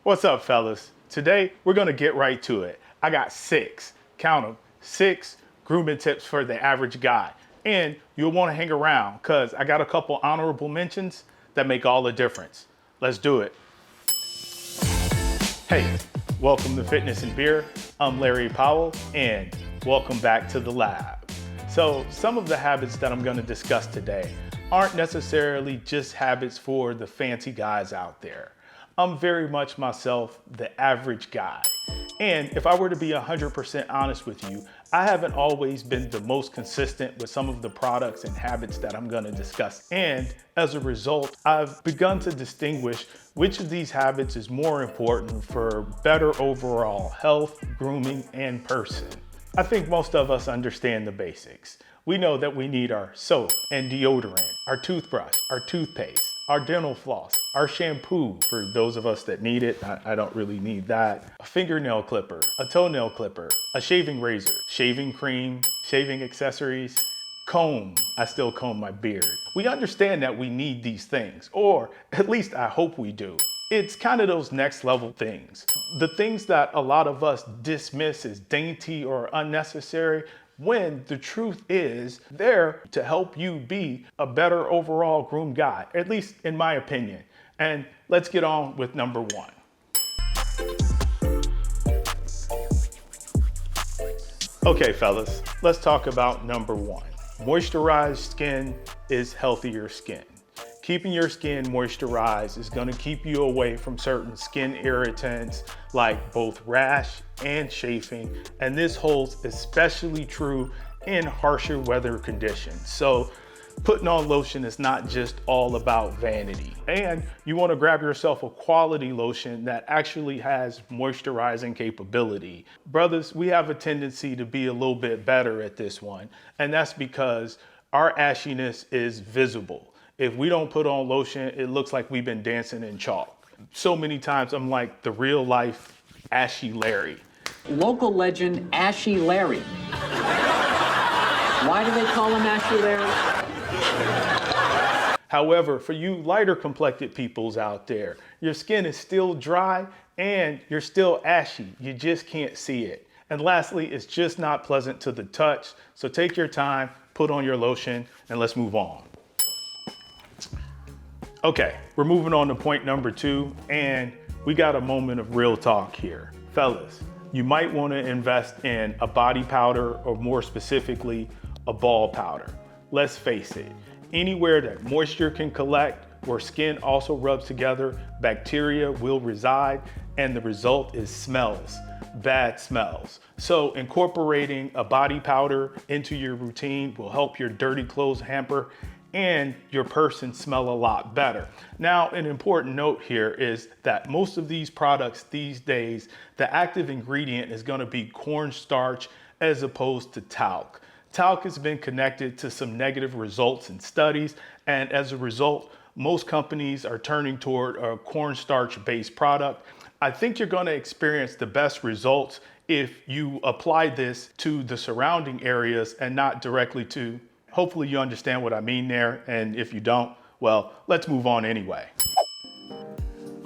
What's up, fellas? Today, we're gonna get right to it. I got count them, six grooming tips for the average guy. And you'll wanna hang around because I got a couple honorable mentions that make all the difference. Let's do it. Hey, welcome to Fitness and Beer. I'm Larry Powell, and welcome back to the lab. So some of the habits that I'm gonna discuss today aren't necessarily just habits for the fancy guys out there. I'm very much myself, the average guy. And if I were to be 100% honest with you, I haven't always been the most consistent with some of the products and habits that I'm gonna discuss. And as a result, I've begun to distinguish which of these habits is more important for better overall health, grooming, and person. I think most of us understand the basics. We know that we need our soap and deodorant, our toothbrush, our toothpaste, our dental floss, our shampoo for those of us that need it. I don't really need that. A fingernail clipper, a toenail clipper, a shaving razor, shaving cream, shaving accessories, comb. I still comb my beard. We understand that we need these things, or at least I hope we do. It's kind of those next level things. The things that a lot of us dismiss as dainty or unnecessary, when the truth is they're to help you be a better overall groomed guy, at least in my opinion. And let's get on with number one. Okay, fellas, let's talk about number one. Moisturized skin is healthier skin. Keeping your skin moisturized is gonna keep you away from certain skin irritants like both rash and chafing, and this holds especially true in harsher weather conditions. So putting on lotion is not just all about vanity. And you wanna grab yourself a quality lotion that actually has moisturizing capability. Brothers, we have a tendency to be a little bit better at this one, and that's because our ashiness is visible. If we don't put on lotion, it looks like we've been dancing in chalk. So many times I'm like the real life Ashy Larry. Local legend Ashy Larry. Why do they call him Ashy Larry? However, for you lighter complected peoples out there, your skin is still dry and you're still ashy. You just can't see it. And lastly, it's just not pleasant to the touch. So take your time, put on your lotion, and let's move on. Okay, we're moving on to point number two, and we got a moment of real talk here. Fellas, you might want to invest in a body powder, or more specifically, a ball powder. Let's face it, anywhere that moisture can collect, where skin also rubs together, bacteria will reside, and the result is smells, bad smells. So incorporating a body powder into your routine will help your dirty clothes hamper and your person smell a lot better. Now, an important note here is that most of these products these days, the active ingredient is gonna be cornstarch as opposed to talc. Talc has been connected to some negative results in studies, and as a result, most companies are turning toward a cornstarch-based product. I think you're gonna experience the best results if you apply this to the surrounding areas and not directly to. Hopefully you understand what I mean there, and if you don't, well, let's move on anyway.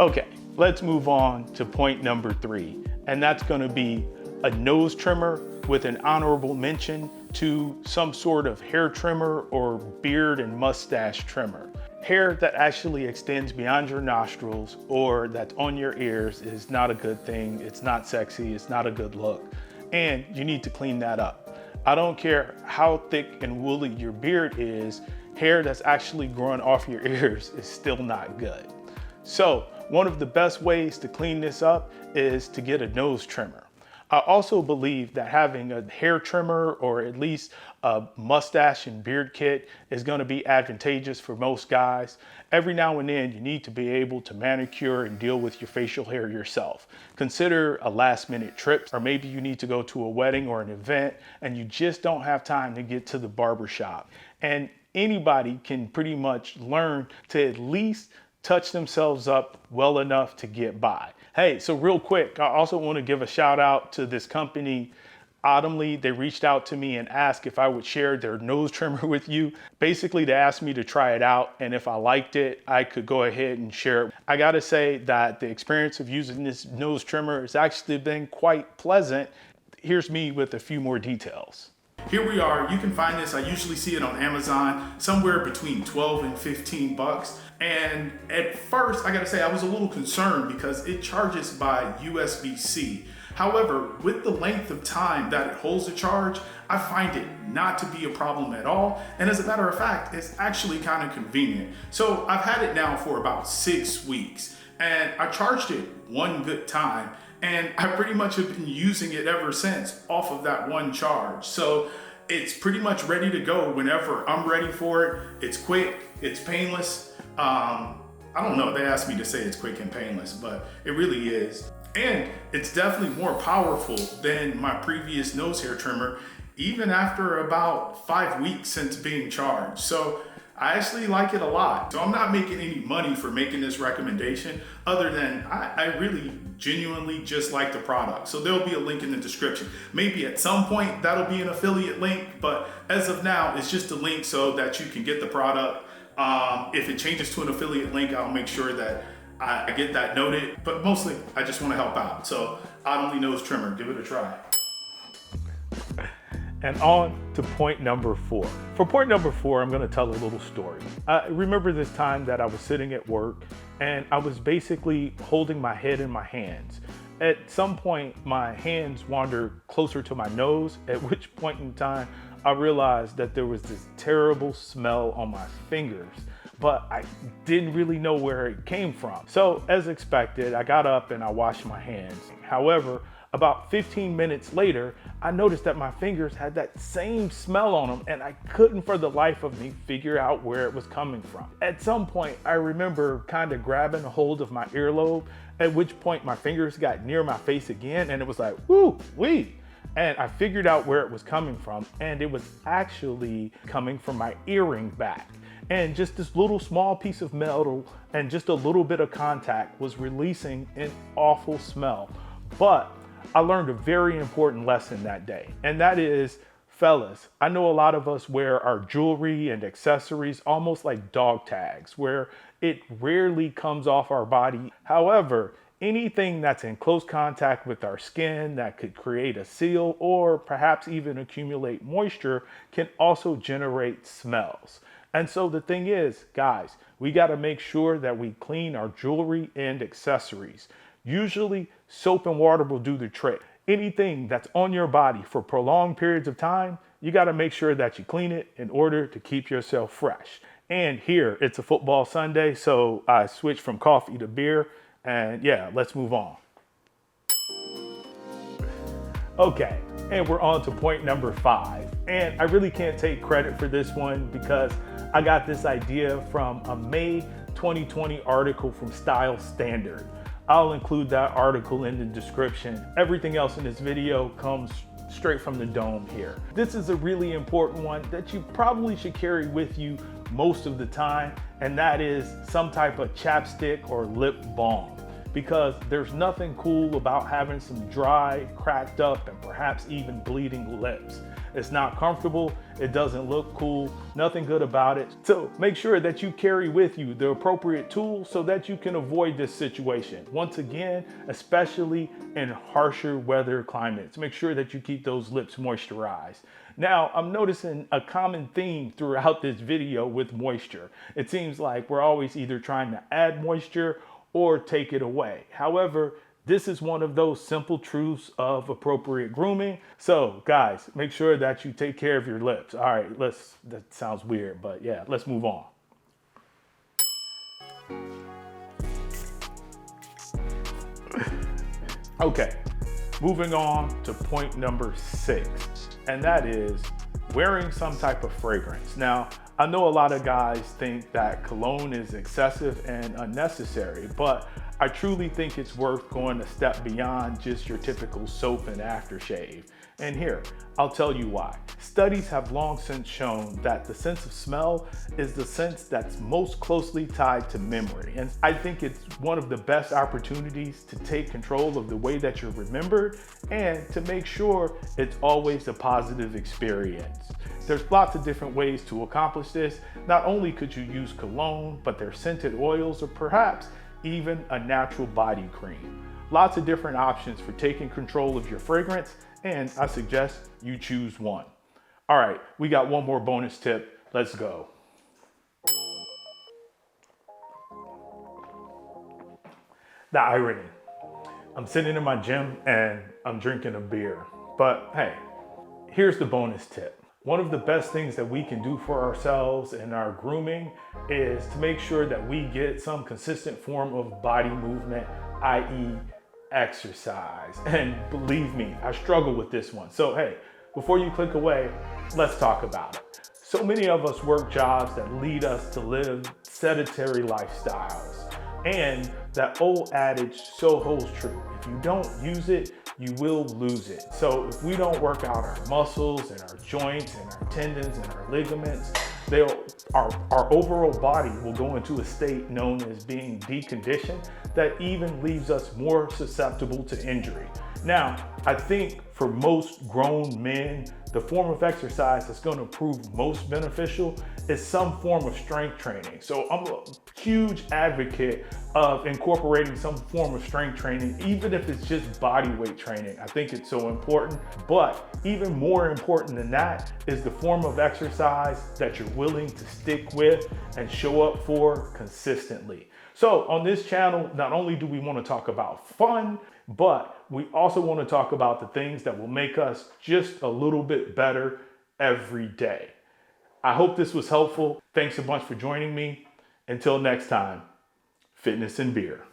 Okay, let's move on to point number three, and that's gonna be a nose trimmer with an honorable mention to some sort of hair trimmer or beard and mustache trimmer. Hair that actually extends beyond your nostrils or that's on your ears is not a good thing. It's not sexy, it's not a good look, and you need to clean that up. I don't care how thick and woolly your beard is, hair that's actually growing off your ears is still not good. So one of the best ways to clean this up is to get a nose trimmer. I also believe that having a hair trimmer or at least a mustache and beard kit is going to be advantageous for most guys. Every now and then you need to be able to manicure and deal with your facial hair yourself. Consider a last minute trip, or maybe you need to go to a wedding or an event and you just don't have time to get to the barber shop. And anybody can pretty much learn to at least touch themselves up well enough to get by. Hey, so real quick, I also want to give a shout out to this company Autumnly, they reached out to me and asked if I would share their nose trimmer with you. Basically, they asked me to try it out, and if I liked it, I could go ahead and share it. I gotta say that the experience of using this nose trimmer has actually been quite pleasant. Here's me with a few more details. Here we are. You can find this. I usually see it on Amazon, somewhere between 12 and 15 bucks. And at first, I gotta say, I was a little concerned because it charges by USB-C. However, with the length of time that it holds the charge, I find it not to be a problem at all. And as a matter of fact, it's actually kind of convenient. So I've had it now for about 6 weeks, and I charged it one good time, and I pretty much have been using it ever since off of that one charge. So it's pretty much ready to go whenever I'm ready for it. It's quick, it's painless. I don't know, they asked me to say it's quick and painless, but it really is. And it's definitely more powerful than my previous nose hair trimmer, even after about 5 weeks since being charged. So I actually like it a lot. So I'm not making any money for making this recommendation, other than I really genuinely just like the product. So there'll be a link in the description. Maybe at some point that'll be an affiliate link, but as of now, it's just a link so that you can get the product. If it changes to an affiliate link, I'll make sure that I get that noted, but mostly I just want to help out. So Autumnly Nose Trimmer, give it a try. And on to point number 4. For point number 4, I'm going to tell a little story. I remember this time that I was sitting at work and I was basically holding my head in my hands. At some point, my hands wandered closer to my nose, at which point in time, I realized that there was this terrible smell on my fingers, but I didn't really know where it came from. So as expected, I got up and I washed my hands. However, about 15 minutes later, I noticed that my fingers had that same smell on them, and I couldn't for the life of me figure out where it was coming from. At some point, I remember kind of grabbing a hold of my earlobe, at which point my fingers got near my face again, and it was like, woo, wee. And I figured out where it was coming from, and it was actually coming from my earring back. And just this little small piece of metal and just a little bit of contact was releasing an awful smell. But I learned a very important lesson that day, and that is, fellas, I know a lot of us wear our jewelry and accessories almost like dog tags, where it rarely comes off our body. However, anything that's in close contact with our skin that could create a seal or perhaps even accumulate moisture can also generate smells. And so the thing is, guys, we got to make sure that we clean our jewelry and accessories. Usually soap and water will do the trick. Anything that's on your body for prolonged periods of time, you got to make sure that you clean it in order to keep yourself fresh. And here, it's a football Sunday, so I switched from coffee to beer. And yeah, let's move on. Okay, and we're on to point number 5. And I really can't take credit for this one because I got this idea from a May 2020 article from Style Standard. I'll include that article in the description. Everything else in this video comes straight from the dome here. This is a really important one that you probably should carry with you most of the time, and that is some type of chapstick or lip balm, because there's nothing cool about having some dry, cracked up, and perhaps even bleeding lips. It's not comfortable, it doesn't look cool, nothing good about it. So make sure that you carry with you the appropriate tools so that you can avoid this situation. Once again, especially in harsher weather climates, make sure that you keep those lips moisturized. Now, I'm noticing a common theme throughout this video with moisture. It seems like we're always either trying to add moisture or take it away. However, this is one of those simple truths of appropriate grooming. So guys, make sure that you take care of your lips. All right, that sounds weird, but yeah, let's move on. Okay, moving on to point number 6, and that is wearing some type of fragrance. Now, I know a lot of guys think that cologne is excessive and unnecessary, but I truly think it's worth going a step beyond just your typical soap and aftershave. And here, I'll tell you why. Studies have long since shown that the sense of smell is the sense that's most closely tied to memory. And I think it's one of the best opportunities to take control of the way that you're remembered and to make sure it's always a positive experience. There's lots of different ways to accomplish this. Not only could you use cologne, but there's scented oils or perhaps even a natural body cream. Lots of different options for taking control of your fragrance, and I suggest you choose one. All right, we got one more bonus tip. Let's go. The irony. I'm sitting in my gym and I'm drinking a beer. But hey, here's the bonus tip. One of the best things that we can do for ourselves in our grooming is to make sure that we get some consistent form of body movement, i.e. exercise. And believe me, I struggle with this one. So hey, before you click away, let's talk about it. So many of us work jobs that lead us to live sedentary lifestyles. And that old adage so holds true. If you don't use it, you will lose it. So if we don't work out our muscles and our joints and our tendons and our ligaments, our overall body will go into a state known as being deconditioned that even leaves us more susceptible to injury. Now, I think for most grown men, the form of exercise that's going to prove most beneficial is some form of strength training. So I'm a huge advocate of incorporating some form of strength training, even if it's just body weight training. I think it's so important. But even more important than that is the form of exercise that you're willing to stick with and show up for consistently. So on this channel, not only do we want to talk about fun, but we also want to talk about the things that will make us just a little bit better every day. I hope this was helpful. Thanks a bunch for joining me. Until next time, fitness and beer.